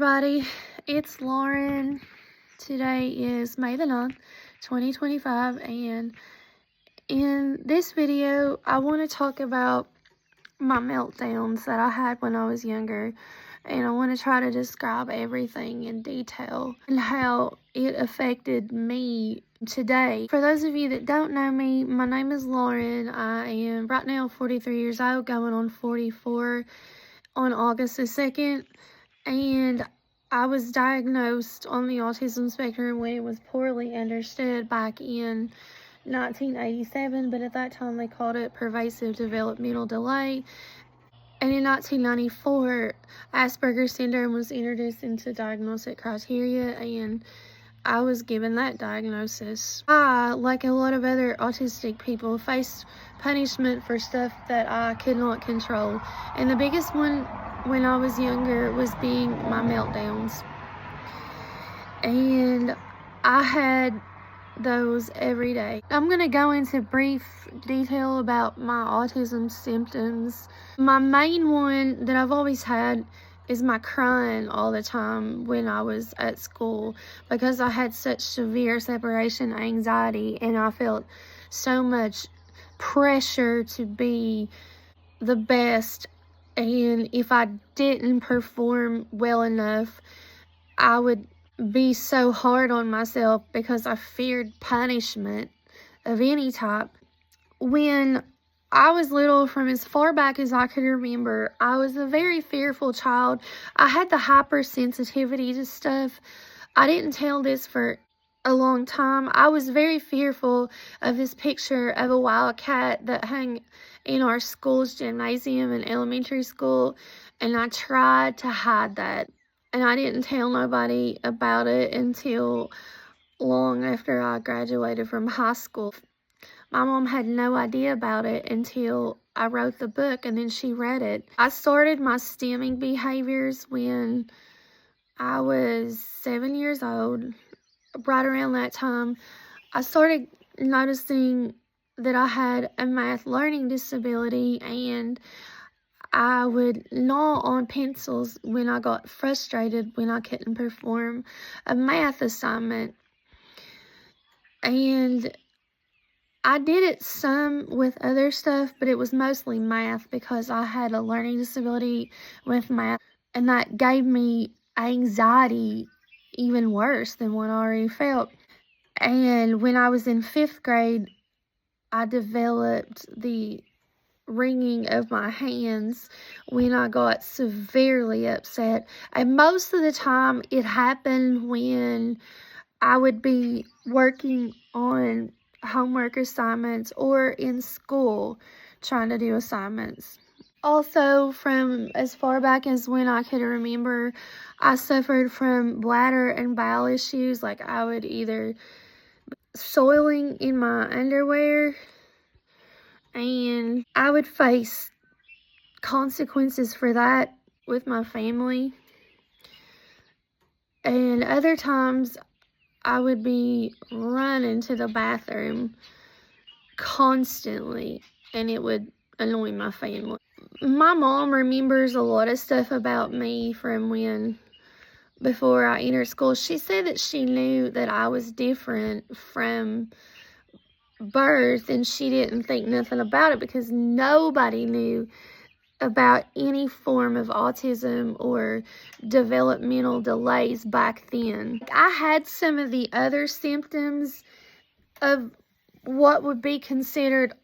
everybody, it's Lauren. Today is May the 9th, 2025, and in this video, I want to talk about my meltdowns that I had when I was younger, and I want to try to describe everything in detail and how it affected me today. For those of you that don't know me, my name is Lauren. I am right now 43 years old, going on 44 on August the 2nd. And I was diagnosed on the autism spectrum when it was poorly understood back in 1987, but at that time they called it pervasive developmental delay. And in 1994, Asperger's syndrome was introduced into diagnostic criteria, and I was given that diagnosis. I, like a lot of other autistic people, faced punishment for stuff that I could not control. And the biggest one when I was younger was being my meltdowns. And I had those every day. I'm going to go into brief detail about my autism symptoms. My main one that I've always had is my crying all the time when I was at school, because I had such severe separation anxiety and I felt so much pressure to be the best, and if I didn't perform well enough, I would be so hard on myself because I feared punishment of any type. When I was little, from as far back as I could remember, I was a very fearful child. I had the hypersensitivity to stuff. I didn't tell this for a long time. I was very fearful of this picture of a wild cat that hung in our school's gymnasium in elementary school, and I tried to hide that. And I didn't tell nobody about it until long after I graduated from high school. My mom had no idea about it until I wrote the book, and then she read it. I started my stimming behaviors when I was 7 years old. Right around that time, I started noticing that I had a math learning disability, and I would gnaw on pencils when I got frustrated when I couldn't perform a math assignment. And I did it some with other stuff, but it was mostly math because I had a learning disability with math, and that gave me anxiety even worse than what I already felt. And when I was in 5th grade, I developed the wringing of my hands when I got severely upset. And most of the time it happened when I would be working on homework assignments or in school trying to do assignments. Also, from as far back as when I could remember, I suffered from bladder and bowel issues. Like, I would either soiling in my underwear, and I would face consequences for that with my family. And other times I would be running to the bathroom constantly, and it would annoy my family. My mom remembers a lot of stuff about me from when, before I entered school. She said that she knew that I was different from birth, and she didn't think nothing about it because nobody knew about any form of autism or developmental delays back then. I had some of the other symptoms of what would be considered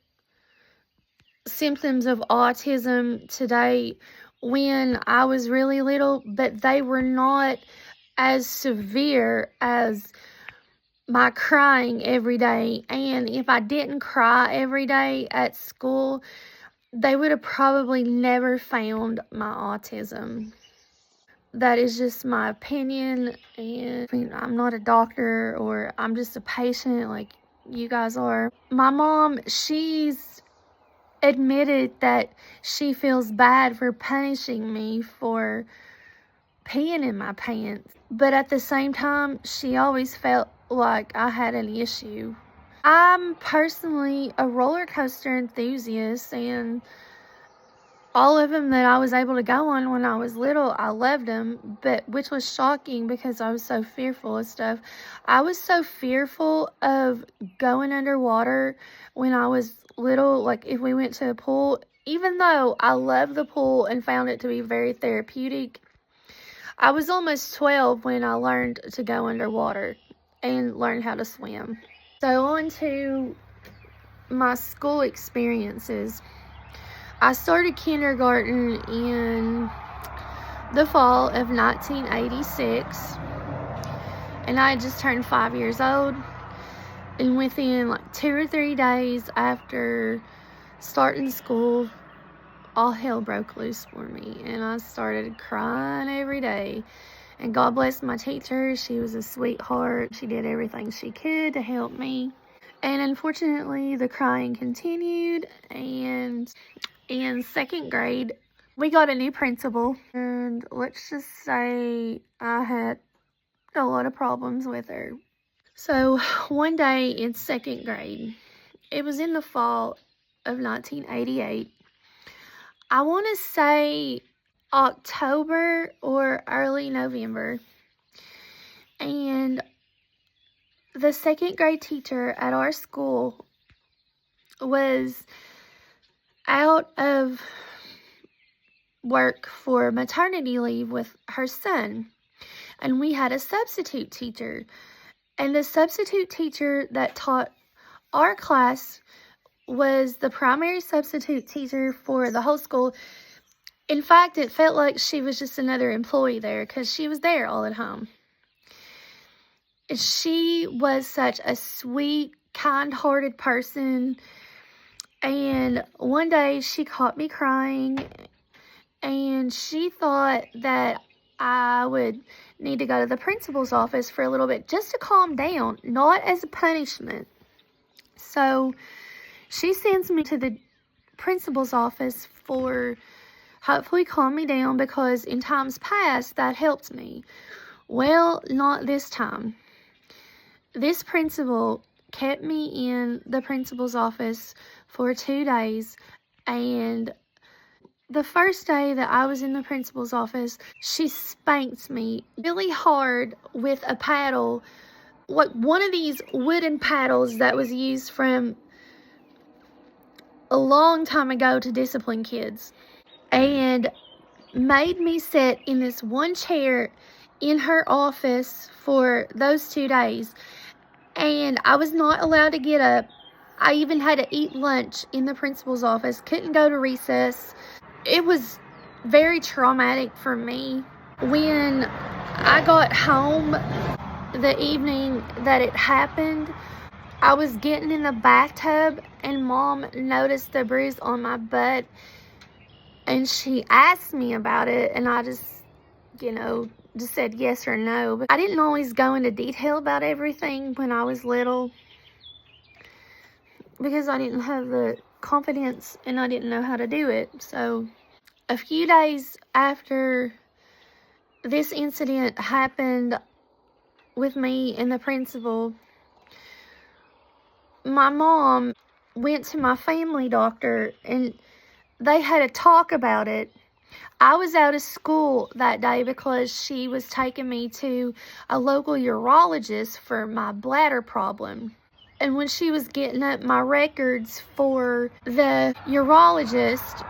symptoms of autism today when I was really little, but they were not as severe as my crying every day. And if I didn't cry every day at school, they would have probably never found my autism. That is just my opinion, and I'm not a doctor, or I'm just a patient like you guys are. My mom, she's admitted that she feels bad for punishing me for peeing in my pants, but at the same time, she always felt like I had an issue. I'm personally a roller coaster enthusiast, and all of them that I was able to go on when I was little, I loved them, but which was shocking because I was so fearful of stuff. I was so fearful of going underwater when I was little, like if we went to a pool, even though I loved the pool and found it to be very therapeutic. I was almost 12 when I learned to go underwater and learn how to swim. So on to my school experiences. I started kindergarten in the fall of 1986, and I had just turned 5 years old. And within like 2 or 3 days after starting school, all hell broke loose for me, and I started crying every day. And God bless my teacher. She was a sweetheart. She did everything she could to help me. And unfortunately, the crying continued, and in 2nd grade, we got a new principal, and let's just say I had a lot of problems with her. So one day in 2nd grade, it was in the fall of 1988. I want to say October or early November. And the 2nd grade teacher at our school was out of work for maternity leave with her son. And we had a substitute teacher. And the substitute teacher that taught our class was the primary substitute teacher for the whole school. In fact, it felt like she was just another employee there because she was there all the time. She was such a sweet, kind-hearted person. And one day she caught me crying, and she thought that I would need to go to the principal's office for a little bit just to calm down, not as a punishment. So she sends me to the principal's office for hopefully calm me down, because in times past that helped me. Well, not this time. This principal kept me in the principal's office for 2 days, and the first day that I was in the principal's office, she spanked me really hard with a paddle, like one of these wooden paddles that was used from a long time ago to discipline kids, and made me sit in this one chair in her office for those 2 days. And I was not allowed to get up. I even had to eat lunch in the principal's office. Couldn't go to recess. It was very traumatic for me. When I got home the evening that it happened, I was getting in the bathtub, and Mom noticed the bruise on my butt, and she asked me about it, and I just said yes or no. But I didn't always go into detail about everything when I was little, because I didn't have the confidence and I didn't know how to do it. So a few days after this incident happened with me and the principal, my mom went to my family doctor, and they had a talk about it. I was out of school that day because she was taking me to a local urologist for my bladder problem. And when she was getting up my records for the urologist,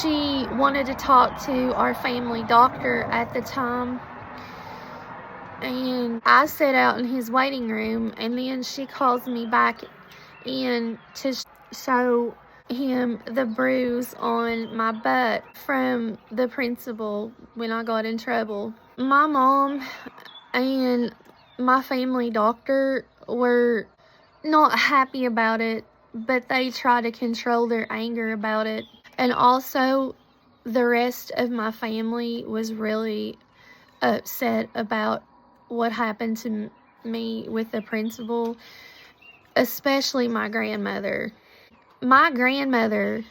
she wanted to talk to our family doctor at the time. And I sat out in his waiting room, and then she calls me back in to show him the bruise on my butt from the principal when I got in trouble. My mom and my family doctor were not happy about it, but they tried to control their anger about it. And also, the rest of my family was really upset about what happened to me with the principal, especially my grandmother. My grandmother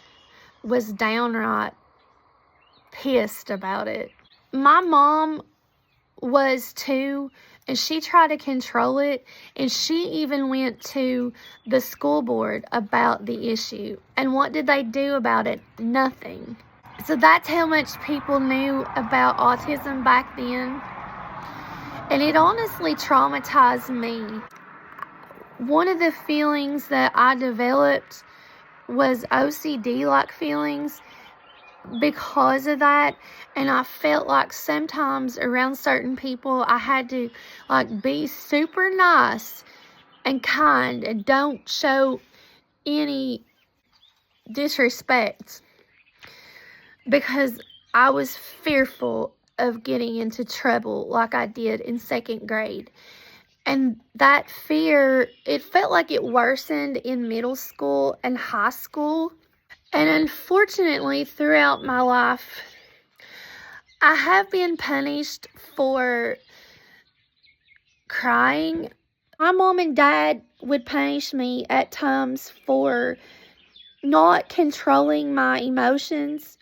was downright pissed about it. My mom was too, and she tried to control it, and she even went to the school board about the issue. And what did they do about it? Nothing. So that's how much people knew about autism back then. And it honestly traumatized me. One of the feelings that I developed was OCD-like feelings because of that, and I felt like sometimes around certain people I had to be super nice and kind and don't show any disrespect because I was fearful of getting into trouble like I did in 2nd grade. And that fear, it felt like it worsened in middle school and high school. And unfortunately, throughout my life, I have been punished for crying. My mom and dad would punish me at times for not controlling my emotions.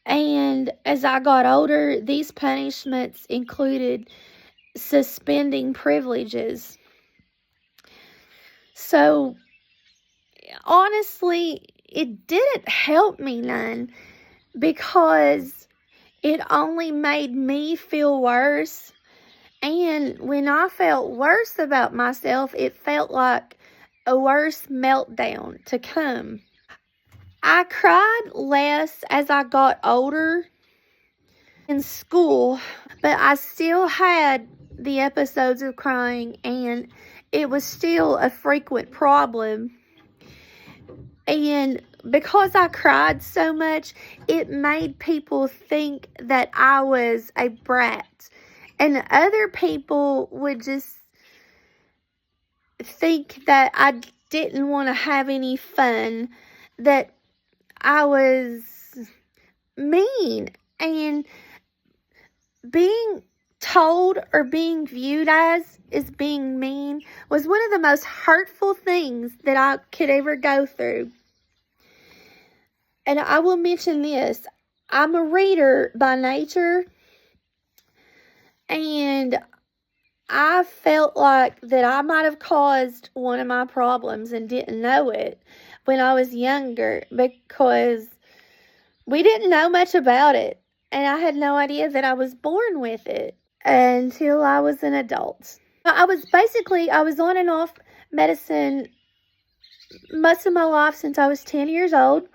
And as I got older, these punishments included suspending privileges. So, honestly, it didn't help me none because it only made me feel worse. And when I felt worse about myself, it felt like a worse meltdown to come. I cried less as I got older in school, but I still had the episodes of crying, and it was still a frequent problem. And because I cried so much, it made people think that I was a brat. And other people would just think that I didn't want to have any fun, that I was mean. And being told or being viewed as being mean was one of the most hurtful things that I could ever go through. And I will mention this. I'm a reader by nature, and I felt like that I might have caused one of my problems and didn't know it when I was younger because we didn't know much about it. And I had no idea that I was born with it until I was an adult. I was on and off medicine most of my life since I was 10 years old.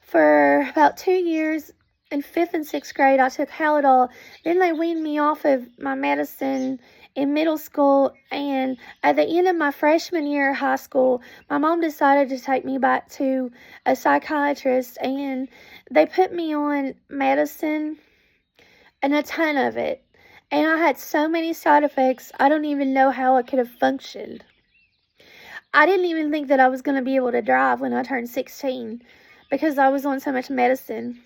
For about 2 years in 5th and 6th grade, I took Halidol. Then they weaned me off of my medicine in middle school. And at the end of my freshman year of high school, my mom decided to take me back to a psychiatrist. And they put me on medicine, and a ton of it. And I had so many side effects, I don't even know how I could have functioned. I didn't even think that I was going to be able to drive when I turned 16 because I was on so much medicine.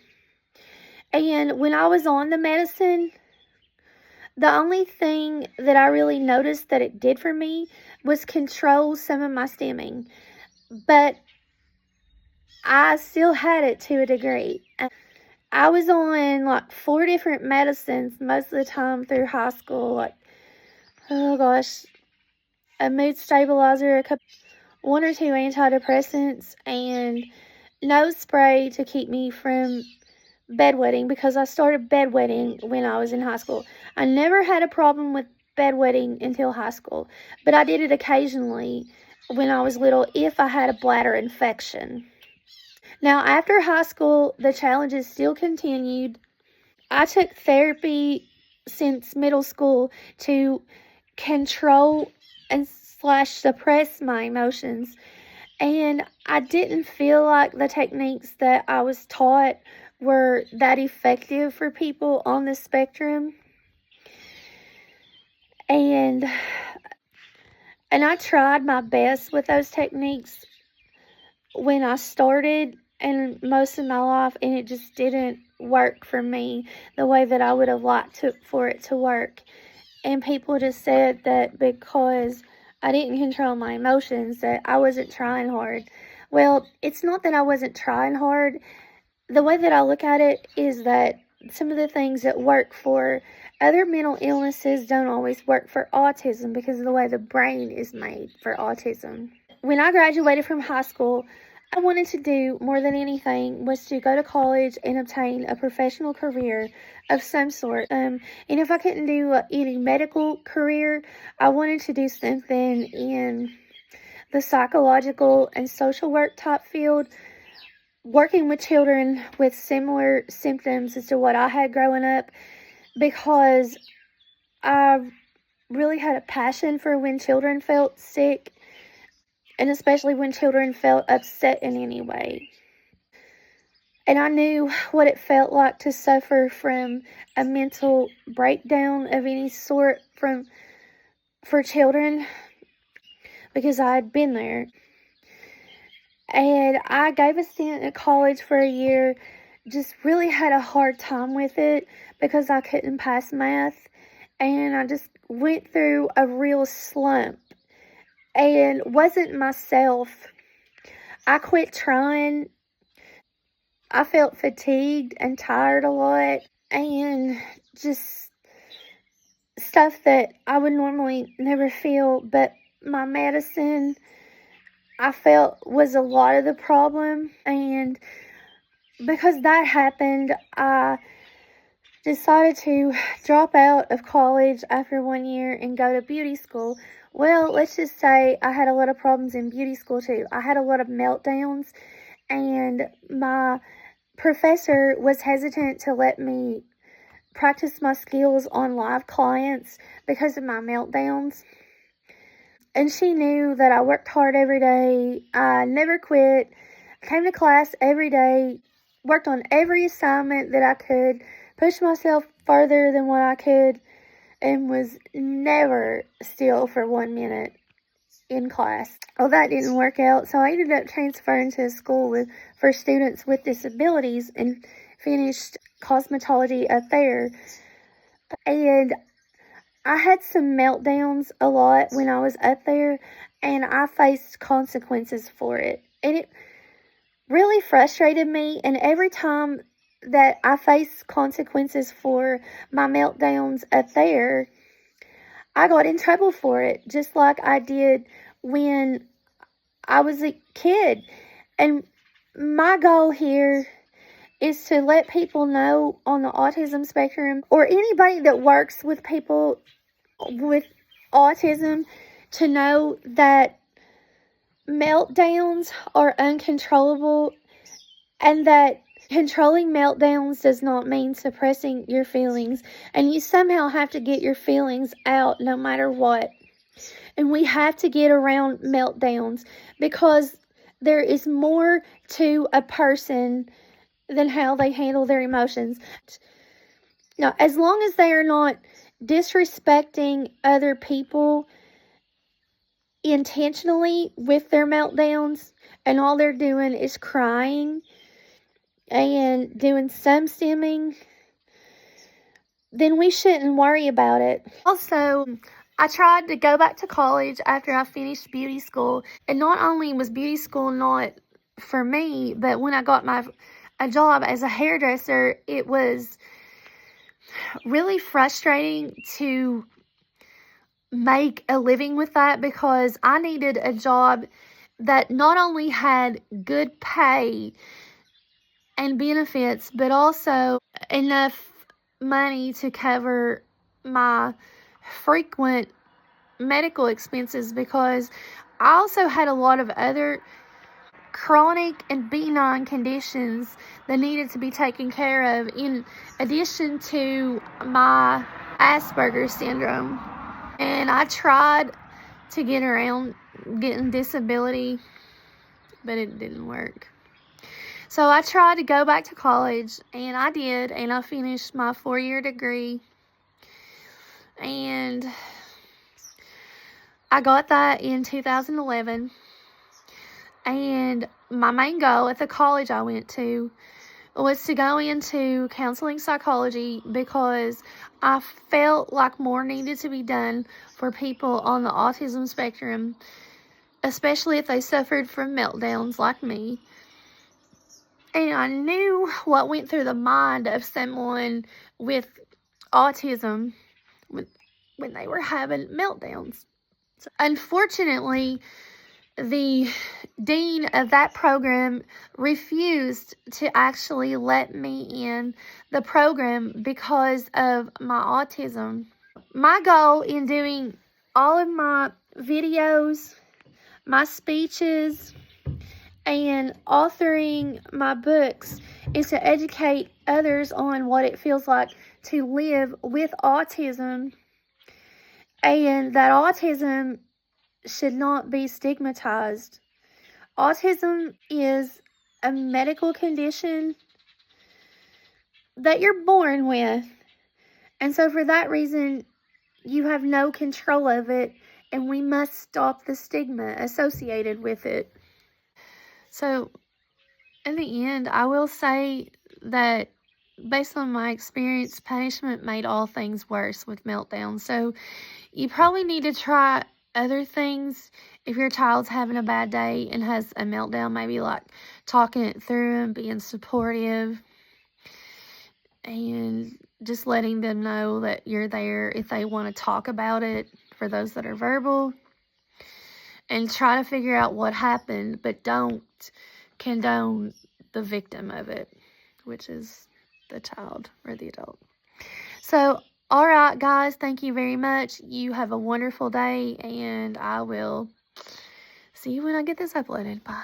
And when I was on the medicine, the only thing that I really noticed that it did for me was control some of my stimming. But I still had it to a degree. I was on 4 different medicines most of the time through high school. A mood stabilizer, 1 or 2 antidepressants, and nose spray to keep me from bedwetting because I started bedwetting when I was in high school. I never had a problem with bedwetting until high school, but I did it occasionally when I was little if I had a bladder infection. Now, after high school, the challenges still continued. I took therapy since middle school to control and suppress my emotions. And I didn't feel like the techniques that I was taught were that effective for people on the spectrum. And I tried my best with those techniques when I started and most of my life, and it just didn't work for me the way that I would have liked for it to work. And people just said that because I didn't control my emotions that I wasn't trying hard. Well, it's not that I wasn't trying hard. The way that I look at it is that some of the things that work for other mental illnesses don't always work for autism because of the way the brain is made for autism. When I graduated from high school, I wanted to do more than anything was to go to college and obtain a professional career of some sort. And if I couldn't do any medical career, I wanted to do something in the psychological and social work type field, working with children with similar symptoms as to what I had growing up, because I really had a passion for when children felt sick, and especially when children felt upset in any way. And I knew what it felt like to suffer from a mental breakdown of any sort for children, because I had been there. And I gave a stint at college for a year, just really had a hard time with it because I couldn't pass math, and I just went through a real slump and wasn't myself. I quit trying. I felt fatigued and tired a lot, and just stuff that I would normally never feel. But my medicine, I felt, was a lot of the problem. And because that happened, I decided to drop out of college after 1 year and go to beauty school. Well, let's just say I had a lot of problems in beauty school too. I had a lot of meltdowns, and my professor was hesitant to let me practice my skills on live clients because of my meltdowns. And she knew that I worked hard every day. I never quit. Came to class every day, worked on every assignment that I could, pushed myself further than what I could, and was never still for 1 minute in class. Well, that didn't work out, so I ended up transferring to a school for students with disabilities and finished cosmetology up there. And I had some meltdowns a lot when I was up there, and I faced consequences for it. And it really frustrated me, and every time that I faced consequences for my meltdowns up there, I got in trouble for it, just like I did when I was a kid. And my goal here is to let people know on the autism spectrum, or anybody that works with people with autism, to know that meltdowns are uncontrollable, and that controlling meltdowns does not mean suppressing your feelings, and you somehow have to get your feelings out no matter what. And we have to get around meltdowns, because there is more to a person than how they handle their emotions. Now, as long as they are not disrespecting other people intentionally with their meltdowns, and all they're doing is crying and doing some stimming, then we shouldn't worry about it. Also, I tried to go back to college after I finished beauty school, and not only was beauty school not for me, but when I got a job as a hairdresser, it was really frustrating to make a living with that, because I needed a job that not only had good pay and benefits, but also enough money to cover my frequent medical expenses, because I also had a lot of other chronic and benign conditions that needed to be taken care of, in addition to my Asperger's syndrome. And I tried to get around getting disability, but it didn't work. So I tried to go back to college, and I did, and I finished my 4-year degree, and I got that in 2011. And my main goal at the college I went to was to go into counseling psychology, because I felt like more needed to be done for people on the autism spectrum, especially if they suffered from meltdowns like me. And I knew what went through the mind of someone with autism when they were having meltdowns. So, unfortunately, the dean of that program refused to actually let me in the program because of my autism. My goal in doing all of my videos, my speeches, and authoring my books is to educate others on what it feels like to live with autism, and that autism should not be stigmatized. Autism is a medical condition that you're born with, and so for that reason, you have no control of it, and we must stop the stigma associated with it. So, in the end, I will say that based on my experience, punishment made all things worse with meltdowns. So, you probably need to try other things if your child's having a bad day and has a meltdown, maybe like talking it through and being supportive and just letting them know that you're there if they want to talk about it, for those that are verbal, and try to figure out what happened, but don't condone the victim of it, which is the child or the adult. So, all right, guys, thank you very much. You have a wonderful day, and I will see you when I get this uploaded. Bye.